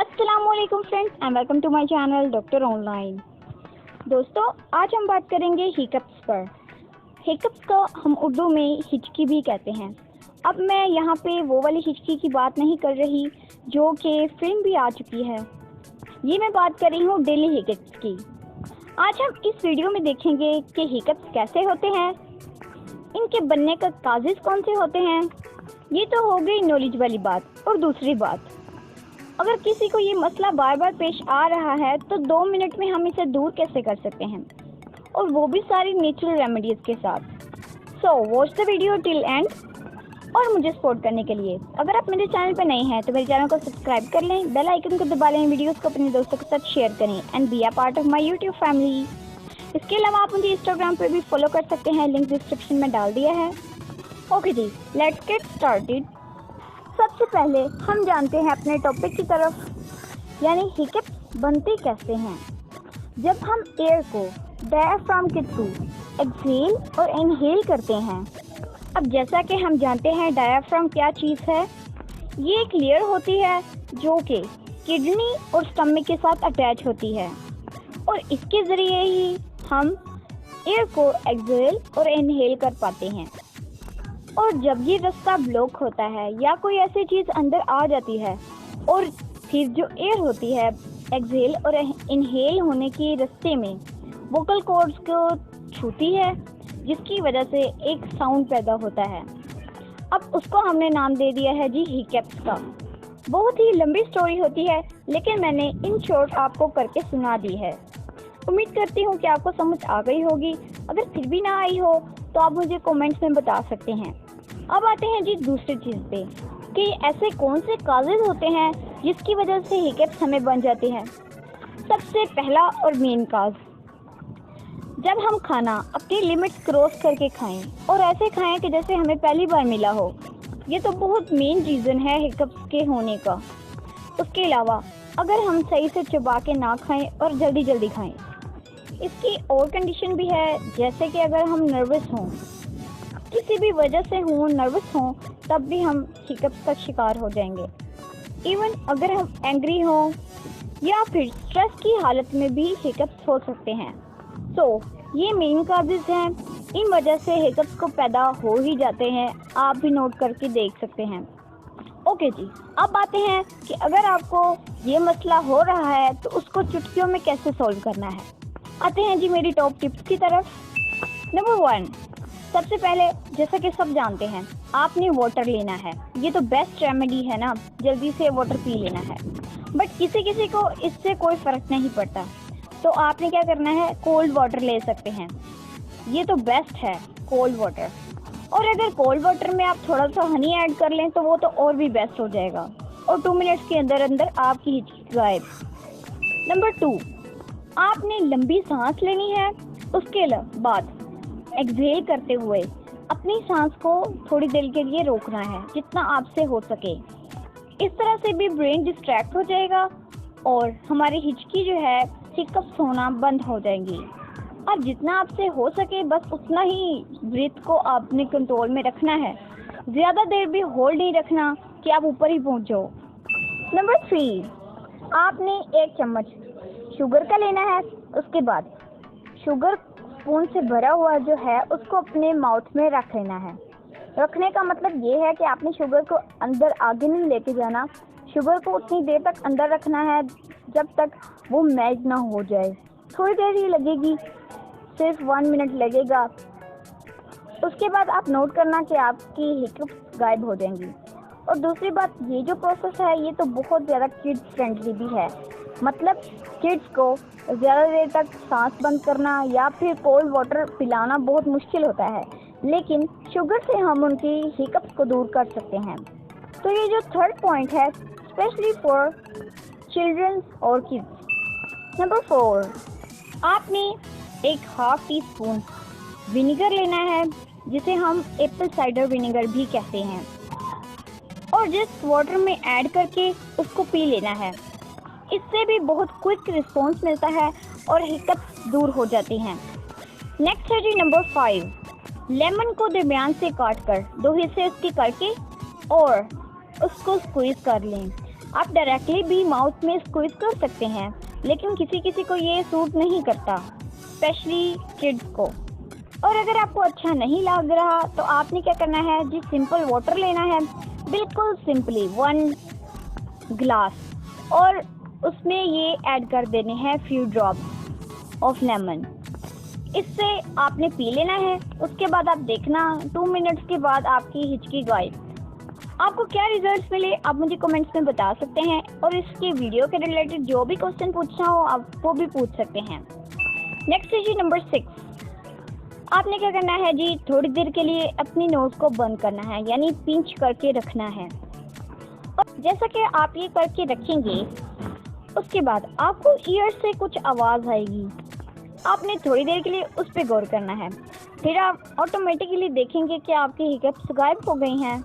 अस्सलामुअलैकुम friends and welcome to my channel doctor online. दोस्तों, आज हम बात करेंगे हिकअप्स पर। हिकअप्स को हम उर्दू में हिचकी भी कहते हैं। अब मैं यहाँ पे वो वाली हिचकी की बात नहीं कर रही जो कि फिल्म भी आ चुकी है। ये मैं बात कर रही हूँ डेली हिकअप्स की। आज हम इस वीडियो में देखेंगे कि हिकअप्स कैसे होते हैं, इनके बनने का काजेज कौन से होते हैं। ये तो हो गई नॉलेज वाली बात। और दूसरी बात, अगर किसी को ये मसला बार बार पेश आ रहा है तो 2 मिनट में हम इसे दूर कैसे कर सकते हैं, और वो भी सारी नेचुरल रेमेडीज के साथ। So watch the video till and. और मुझे सपोर्ट करने के लिए अगर आप मेरे चैनल पर नए हैं तो मेरे चैनल को सब्सक्राइब कर लें, बेल आइकन को दबा लें, वीडियोस को अपने दोस्तों के साथ शेयर करें and be a part of my YouTube family. इसके अलावा आप मुझे इंस्टाग्राम पर भी फॉलो कर सकते हैं, लिंक डिस्क्रिप्शन में डाल दिया है। ओके जी, लेट्स गेट स्टार्टेड। सबसे पहले हम जानते हैं अपने टॉपिक की तरफ, यानी हिकअप्स बनते कैसे हैं। जब हम एयर को डायफ्राम के थ्रू एक्सहेल और इनहेल करते हैं। अब जैसा कि हम जानते हैं डायफ्राम क्या चीज़ है, ये एक लेयर होती है जो कि किडनी और स्टमक के साथ अटैच होती है, और इसके ज़रिए ही हम एयर को एक्सहेल और इनहेल कर पाते हैं। और जब ये रास्ता ब्लॉक होता है या कोई ऐसी चीज़ अंदर आ जाती है, और फिर जो एयर होती है एक्सहेल और इनहेल होने के रास्ते में वोकल कॉर्ड्स को छूती है, जिसकी वजह से एक साउंड पैदा होता है। अब उसको हमने नाम दे दिया है जी हिकअप्स का। बहुत ही लंबी स्टोरी होती है, लेकिन मैंने इन शॉर्ट आपको करके सुना दी है। उम्मीद करती हूँ कि आपको समझ आ गई होगी। अगर फिर भी ना आई हो तो आप मुझे कमेंट्स में बता सकते हैं। अब आते हैं जी दूसरी चीज़ पे कि ऐसे कौन से काजेज होते हैं जिसकी वजह से हिकअप्स हमें बन जाते हैं। सबसे पहला और मेन काज, जब हम खाना अपनी लिमिट्स क्रॉस करके खाएं और ऐसे खाएं कि जैसे हमें पहली बार मिला हो, ये तो बहुत मेन रीज़न है हिकअप्स के होने का। उसके अलावा अगर हम सही से चबा के ना खाएं और जल्दी जल्दी खाएं, इसकी और कंडीशन भी है, जैसे कि अगर हम नर्वस हों, किसी भी वजह से हों, नर्वस हों, तब भी हम हिकअप्स का शिकार हो जाएंगे। इवन अगर हम एंग्री हों या फिर स्ट्रेस की हालत में भी हिकअप्स हो सकते हैं। ये मेन काजेज हैं, इन वजह से हिकअप्स को पैदा हो ही जाते हैं। आप भी नोट करके देख सकते हैं। ओके जी, अब आते हैं कि अगर आपको ये मसला हो रहा है तो उसको चुटकियों में कैसे सॉल्व करना है। आते हैं जी मेरी टॉप टिप्स की तरफ। नंबर 1, सबसे पहले जैसा कि सब जानते हैं, आपने वाटर लेना है। ये तो बेस्ट रेमेडी है ना, जल्दी से वाटर पी लेना है। बट किसी किसी को इससे कोई फ़र्क नहीं पड़ता, तो आपने क्या करना है, कोल्ड वाटर ले सकते हैं। ये तो बेस्ट है कोल्ड वाटर। और अगर कोल्ड वाटर में आप थोड़ा सा हनी ऐड कर लें तो वो तो और भी बेस्ट हो जाएगा, और 2 मिनट्स के अंदर अंदर आपकी हिचकी गायब। नंबर 2, आपने लंबी सांस लेनी है। उसके बाद एक्सहेल करते हुए अपनी सांस को थोड़ी देर के लिए रोकना है, जितना आपसे हो सके। इस तरह से भी ब्रेन डिस्ट्रैक्ट हो जाएगा और हमारी हिचकी जो है, हिकअप्स होना बंद हो जाएंगी। और जितना आपसे हो सके बस उतना ही ब्रीथ को आपने कंट्रोल में रखना है। ज़्यादा देर भी होल्ड नहीं रखना कि आप ऊपर ही पहुंच जाओ। नंबर 3, आपने 1 चम्मच शुगर का लेना है। उसके बाद शुगर स्पून से भरा हुआ जो है उसको अपने माउथ में रख लेना है। रखने का मतलब ये है कि आपने शुगर को अंदर आगे नहीं लेके जाना। शुगर को उतनी देर तक अंदर रखना है जब तक वो मेल्ट ना हो जाए। थोड़ी देर ही लगेगी, सिर्फ 1 मिनट लगेगा। उसके बाद आप नोट करना कि आपकी हिकअप्स गायब हो जाएंगी। और दूसरी बात, ये जो प्रोसेस है ये तो बहुत ज़्यादा किड्स फ्रेंडली भी है। मतलब किड्स को ज़्यादा देर तक सांस बंद करना या फिर कोल्ड वाटर पिलाना बहुत मुश्किल होता है, लेकिन शुगर से हम उनकी हिकअप्स को दूर कर सकते हैं। तो ये जो थर्ड पॉइंट है, स्पेशली फॉर चिल्ड्रन और किड्स। नंबर 4, आपने 1/2 टीस्पून विनेगर लेना है, जिसे हम एप्पल साइडर विनेगर भी कहते हैं, और जस्ट वाटर में ऐड करके उसको पी लेना है। इससे भी बहुत क्विक रिस्पॉन्स मिलता है और हिकअप्स दूर हो जाती हैं। नेक्स्ट है जी नंबर 5, लेमन को दरमियान से काट कर 2 हिस्से उसके करके और उसको स्क्वीज़ कर लें। आप डायरेक्टली भी माउथ में स्क्वीज कर सकते हैं, लेकिन किसी किसी को ये सूट नहीं करता, स्पेशली किड्स को। और अगर आपको अच्छा नहीं लग रहा तो आपने क्या करना है जी, सिंपल वाटर लेना है, बिल्कुल सिंपली 1 ग्लास, और उसमें ये ऐड कर देने हैं फ्यू ड्रॉप्स ऑफ लेमन। इससे आपने पी लेना है। उसके बाद आप देखना 2 मिनट्स के बाद आपकी हिचकी गायब। आपको क्या रिजल्ट्स मिले आप मुझे कमेंट्स में बता सकते हैं, और इसके वीडियो के रिलेटेड जो भी क्वेश्चन पूछना हो आप वो भी पूछ सकते हैं। नेक्स्ट है जी नंबर 6। आपने क्या करना है जी, थोड़ी देर के लिए अपनी नोज को बंद करना है, यानी पिंच करके रखना है। और जैसा कि आप ये करके रखेंगे, उसके बाद आपको ईयर से कुछ आवाज़ आएगी। आपने थोड़ी देर के लिए उस पर गौर करना है, फिर आप ऑटोमेटिकली देखेंगे कि आपके हिकअप्स गायब हो गई हैं।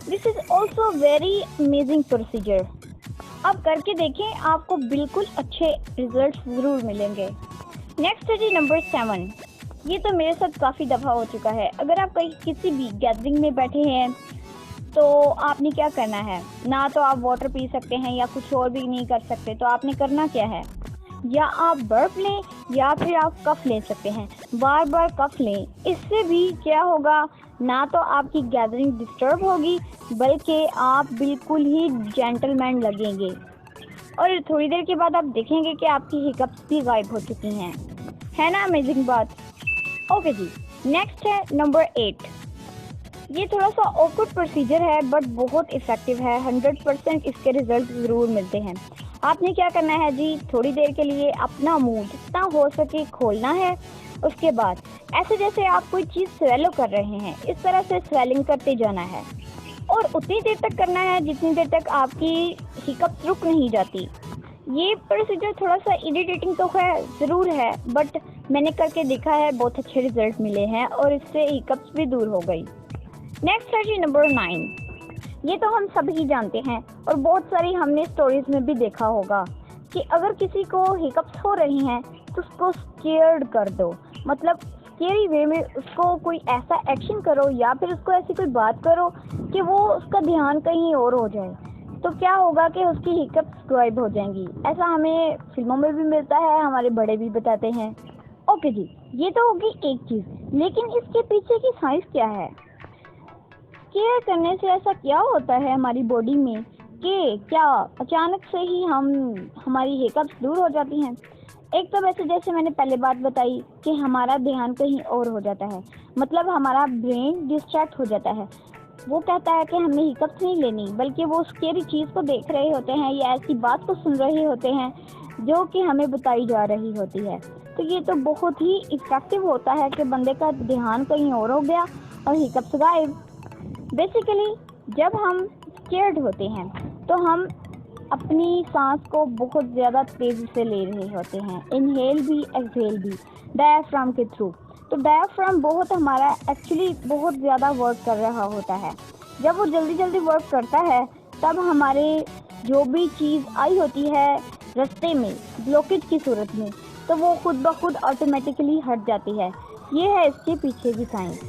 This is also very amazing procedure. अब करके देखें, आपको बिल्कुल अच्छे रिजल्ट ज़रूर मिलेंगे। नेक्स्ट है जी नंबर 7। ये तो मेरे साथ काफ़ी दफ़ा हो चुका है। अगर आप कहीं किसी भी गैदरिंग में बैठे हैं तो आपने क्या करना है, ना तो आप वाटर पी सकते हैं या कुछ और भी नहीं कर सकते, तो आपने करना क्या है, या आप बर्फ लें या फिर आप कफ ले सकते हैं। बार बार कफ लें, इससे भी क्या होगा, ना तो आपकी गैदरिंग डिस्टर्ब होगी बल्कि आप बिल्कुल ही जेंटलमैन लगेंगे। और थोड़ी देर के बाद आप देखेंगे कि आपकी हिकअप्स भी गायब हो चुकी हैं। है ना अमेजिंग बात। ओके जी, नेक्स्ट है नंबर 8। ये थोड़ा सा ऑकवर्ड प्रोसीजर है बट बहुत इफ़ेक्टिव है। 100% इसके रिजल्ट ज़रूर मिलते हैं। आपने क्या करना है जी, थोड़ी देर के लिए अपना मुंह जितना हो सके खोलना है। उसके बाद ऐसे जैसे आप कोई चीज़ स्वेलो कर रहे हैं, इस तरह से स्वेलिंग करते जाना है, और उतनी देर तक करना है जितनी देर तक आपकी हिकअप्स रुक नहीं जाती। ये प्रोसीजर थोड़ा सा इरिटेटिंग तो है ज़रूर है, बट मैंने करके देखा है, बहुत अच्छे रिजल्ट मिले हैं और इससे हिकअप्स भी दूर हो गई। नेक्स्ट है जी नंबर 9। ये तो हम सभी जानते हैं और बहुत सारी हमने स्टोरीज में भी देखा होगा कि अगर किसी को हिकअप्स हो रही हैं तो उसको स्केयर्ड कर दो, मतलब स्केरी वे में उसको कोई ऐसा एक्शन करो या फिर उसको ऐसी कोई बात करो कि वो उसका ध्यान कहीं और हो जाए। तो क्या होगा कि उसकी हिकअप्स गायब हो जाएंगी। ऐसा हमें फिल्मों में भी मिलता है, हमारे बड़े भी बताते हैं। ओके जी, ये तो होगी एक चीज़, लेकिन इसके पीछे की साइंस क्या है। केयर करने से ऐसा क्या होता है हमारी बॉडी में कि क्या अचानक से ही हमारी हिकअप्स दूर हो जाती हैं। एक तो वैसे जैसे मैंने पहले बात बताई कि हमारा ध्यान कहीं और हो जाता है, मतलब हमारा ब्रेन डिस्ट्रैक्ट हो जाता है। वो कहता है कि हमें हिकअप्स नहीं लेनी, बल्कि वो स्केरी चीज़ को देख रहे होते हैं या ऐसी बात को सुन रहे होते हैं जो कि हमें बताई जा रही होती है। तो ये तो बहुत ही इफ़ेक्टिव होता है कि बंदे का ध्यान कहीं और हो गया और हिकअप्स गायब। बेसिकली जब हम स्केर्ड होते हैं तो हम अपनी सांस को बहुत ज़्यादा तेज़ी से ले रहे होते हैं, इनहेल भी एक्सहेल भी, डायफ्राम के थ्रू। तो डायफ्राम बहुत हमारा एक्चुअली बहुत ज़्यादा वर्क कर रहा होता है। जब वो जल्दी जल्दी वर्क करता है तब हमारे जो भी चीज़ आई होती है रास्ते में ब्लॉकेज की सूरत में, तो वो खुद ब खुद ऑटोमेटिकली हट जाती है। ये है इसके पीछे की साइंस,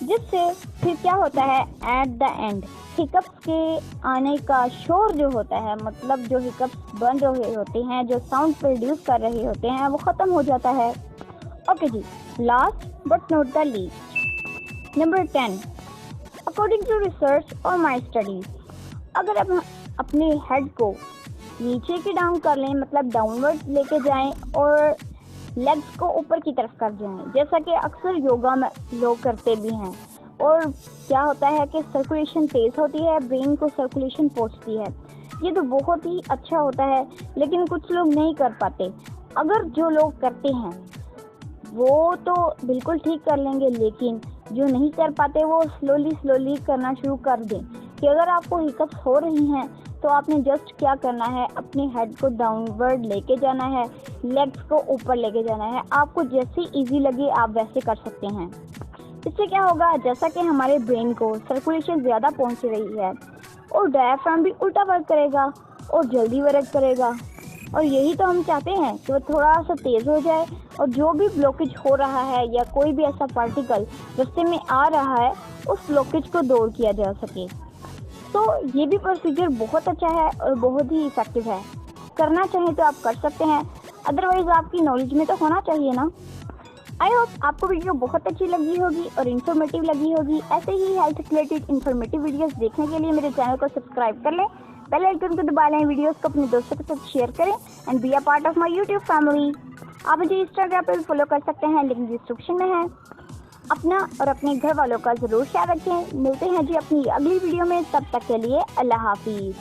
जिससे फिर क्या होता है, एट द एंड हिकअप्स के आने का शोर जो होता है, मतलब जो हिकअप्स बन रहे होते हैं, जो साउंड प्रोड्यूस कर रहे होते हैं, वो ख़त्म हो जाता है। ओके जी, last but not the least, number 10। According to research और माई स्टडीज, अगर आप अपने हेड को नीचे की डाउन कर लें, मतलब डाउनवर्ड लेके जाएं और लेग्स को ऊपर की तरफ कर जाएं, जैसा कि अक्सर योगा में लोग करते भी हैं, और क्या होता है कि सर्कुलेशन तेज़ होती है, ब्रेन को सर्कुलेशन पहुंचती है। ये तो बहुत ही अच्छा होता है, लेकिन कुछ लोग नहीं कर पाते। अगर जो लोग करते हैं वो तो बिल्कुल ठीक कर लेंगे, लेकिन जो नहीं कर पाते वो स्लोली करना शुरू कर दें। कि अगर आपको हिकअप्स हो रही हैं तो आपने जस्ट क्या करना है, अपने हेड को डाउनवर्ड लेके जाना है, लेग्स को ऊपर लेके जाना है। आपको जैसे इजी लगे आप वैसे कर सकते हैं। इससे क्या होगा, जैसा कि हमारे ब्रेन को सर्कुलेशन ज़्यादा पहुंच रही है और डायफ्राम भी उल्टा वर्क करेगा और जल्दी वर्क करेगा, और यही तो हम चाहते हैं कि वो थोड़ा सा तेज़ हो जाए और जो भी ब्लॉकेज हो रहा है या कोई भी ऐसा पार्टिकल रास्ते में आ रहा है उस ब्लॉकेज को दूर किया जा सके। दोस्तों ये भी प्रोसीजर बहुत अच्छा है और बहुत ही इफेक्टिव है। करना चाहें तो आप कर सकते हैं, अदरवाइज आपकी नॉलेज में तो होना चाहिए ना। आई होप आपको वीडियो बहुत अच्छी लगी होगी और इन्फॉर्मेटिव लगी होगी। ऐसे ही हेल्थ रिलेटेड इन्फॉर्मेटिव वीडियोस देखने के लिए मेरे चैनल को सब्सक्राइब कर लें, बेल आइकन को दबा लें, वीडियोस को अपने दोस्तों के साथ शेयर करें and be a part of my YouTube family. आप मुझे इंस्टाग्राम पर भी फॉलो कर सकते हैं, लिंक डिस्क्रिप्शन में है। अपना और अपने घर वालों का ज़रूर ख्याल रखें। मिलते हैं जी अपनी अगली वीडियो में, तब तक के लिए अल्लाह हाफिज़।